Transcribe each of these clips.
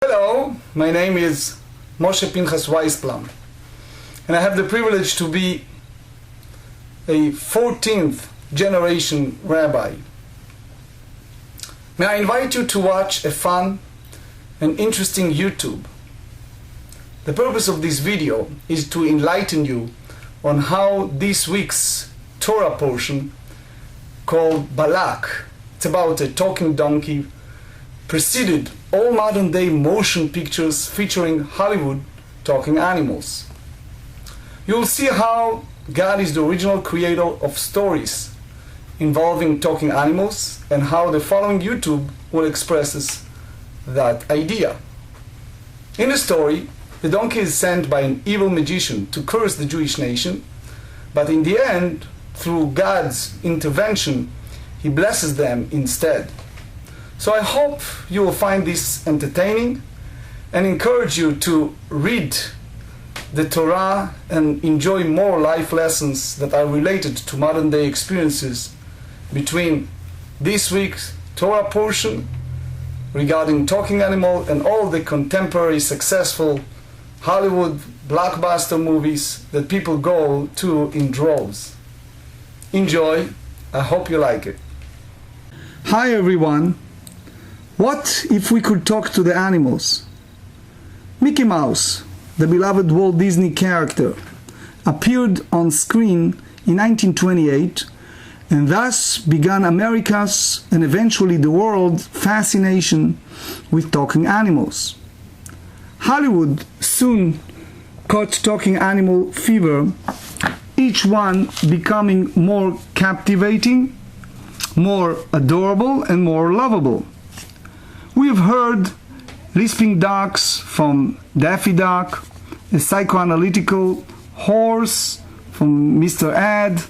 Hello, my name is Moshe Weisblum, and I have the privilege to be a 14th generation rabbi. May I invite you to watch a fun and interesting YouTube. The purpose of this video is to enlighten you on how this week's Torah portion called Balak, it's about a talking donkey, preceded all modern day motion pictures featuring Hollywood talking animals. You'll see how God is the original creator of stories involving talking animals and how the following YouTube will express that idea. In the story, the donkey is sent by an evil magician to curse the Jewish nation, but in the end, through God's intervention, He blesses them instead. So I hope you will find this entertaining and encourage you to read the Torah and enjoy more life lessons that are related to modern day experiences between this week's Torah portion regarding talking animal and all the contemporary successful Hollywood blockbuster movies that people go to in droves. Enjoy. I hope you like it. Hi everyone. What if we could talk to the animals? Mickey Mouse, the beloved Walt Disney character, appeared on screen in 1928 and thus began America's and eventually the world's fascination with talking animals. Hollywood soon caught talking animal fever, each one becoming more captivating, more adorable, and more lovable. We've heard lisping ducks from Daffy Duck, a psychoanalytical horse from Mr. Ed,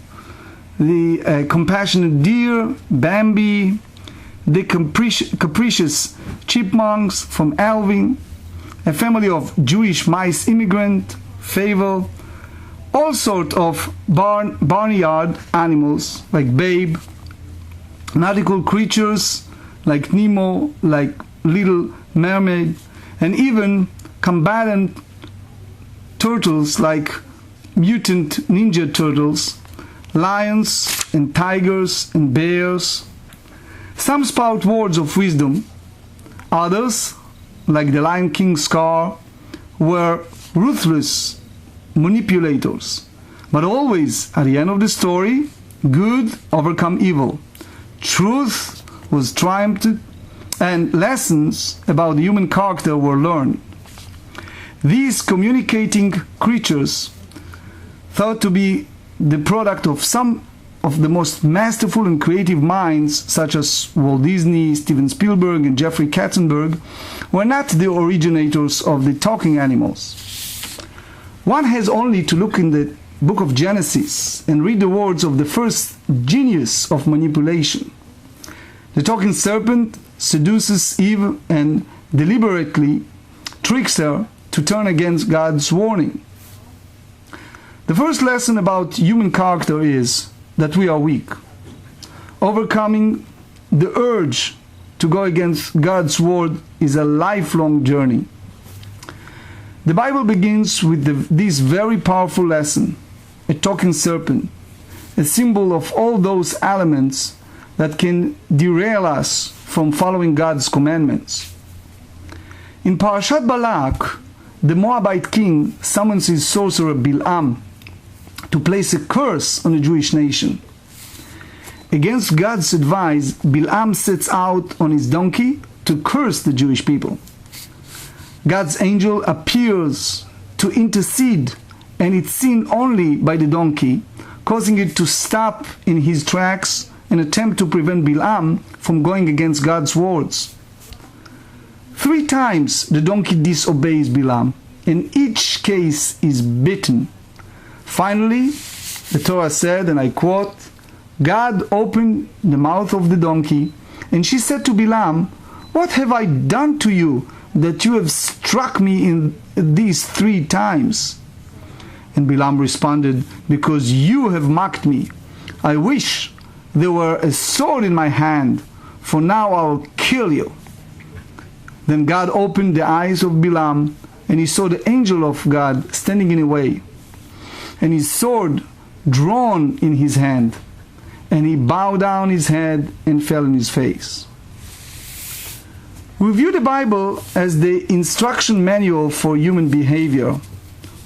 the compassionate deer, Bambi, the capricious chipmunks from Alvin, a family of Jewish mice immigrant, Fable, all sorts of barnyard animals like Babe, nautical creatures like Nemo, like Little Mermaid, and even combatant turtles like mutant ninja turtles, lions and tigers and bears. Some spout words of wisdom, others, like the Lion King Scar, were ruthless manipulators. But always, at the end of the story, good overcome evil. Truth was triumphed, and lessons about the human character were learned. These communicating creatures, thought to be the product of some of the most masterful and creative minds, such as Walt Disney, Steven Spielberg, and Jeffrey Katzenberg, were not the originators of the talking animals. One has only to look in the book of Genesis and read the words of the first genius of manipulation. The talking serpent seduces Eve and deliberately tricks her to turn against God's warning. The first lesson about human character is that we are weak. Overcoming the urge to go against God's word is a lifelong journey. The Bible begins with this very powerful lesson, a talking serpent, a symbol of all those elements that can derail us from following God's commandments. In Parashat Balak, the Moabite king summons his sorcerer Bilam to place a curse on the Jewish nation. Against God's advice, Bilam sets out on his donkey to curse the Jewish people. God's angel appears to intercede, and it's seen only by the donkey, causing it to stop in his tracks and attempt to prevent Bilam from going against God's words. 3 times the donkey disobeys Bilam, and each case is bitten. Finally, the Torah said, and I quote, God opened the mouth of the donkey, and she said to Bilam, "What have I done to you that you have struck me in these 3 times?" And Bilam responded, "Because you have mocked me. I wish there were a sword in my hand, for now I'll kill you." Then God opened the eyes of Balaam, and he saw the angel of God standing in a way, and his sword drawn in his hand, and he bowed down his head and fell on his face. We view the Bible as the instruction manual for human behavior.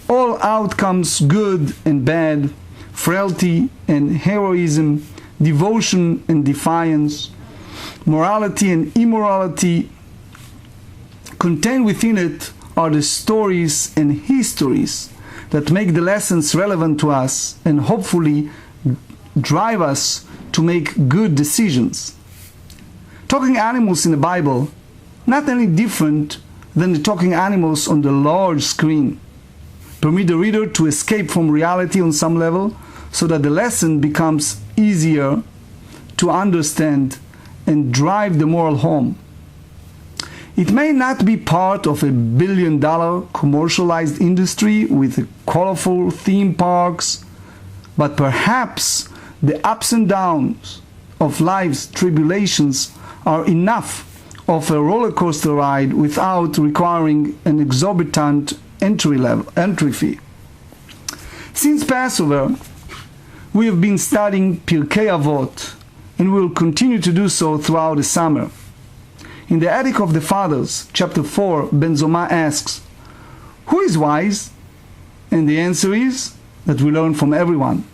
All outcomes, good and bad, frailty and heroism, devotion and defiance, morality and immorality, contained within it are the stories and histories that make the lessons relevant to us and hopefully drive us to make good decisions. Talking animals in the Bible not any different than the talking animals on the large screen. Permit the reader to escape from reality on some level so that the lesson becomes easier to understand and drive the moral home. It may not be part of a billion-dollar commercialized industry with colorful theme parks, but perhaps the ups and downs of life's tribulations are enough of a roller coaster ride without requiring an exorbitant entry fee. Since Passover, we have been studying Pirkei Avot, and will continue to do so throughout the summer. In the Ethic of the Fathers, chapter 4, Ben Zoma asks, "Who is wise?" And the answer is that we learn from everyone.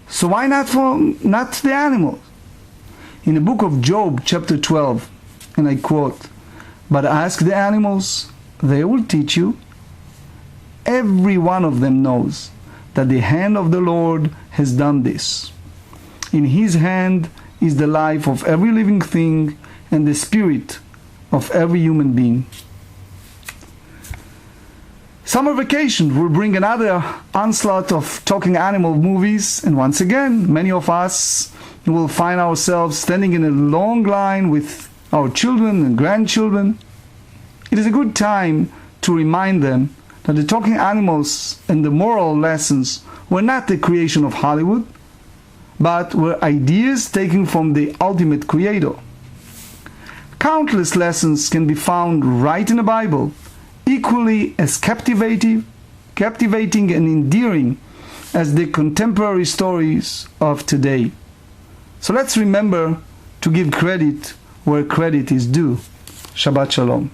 So why not the animals? In the book of Job, chapter 12, and I quote, "But ask the animals, they will teach you. Every one of them knows that the hand of the Lord has done this. In his hand is the life of every living thing and the spirit of every human being." Summer vacation will bring another onslaught of talking animal movies, and once again, many of us will find ourselves standing in a long line with our children and grandchildren. It is a good time to remind them that the talking animals and the moral lessons were not the creation of Hollywood, but were ideas taken from the ultimate creator. Countless lessons can be found right in the Bible, equally as captivating and endearing as the contemporary stories of today. So let's remember to give credit where credit is due. Shabbat Shalom.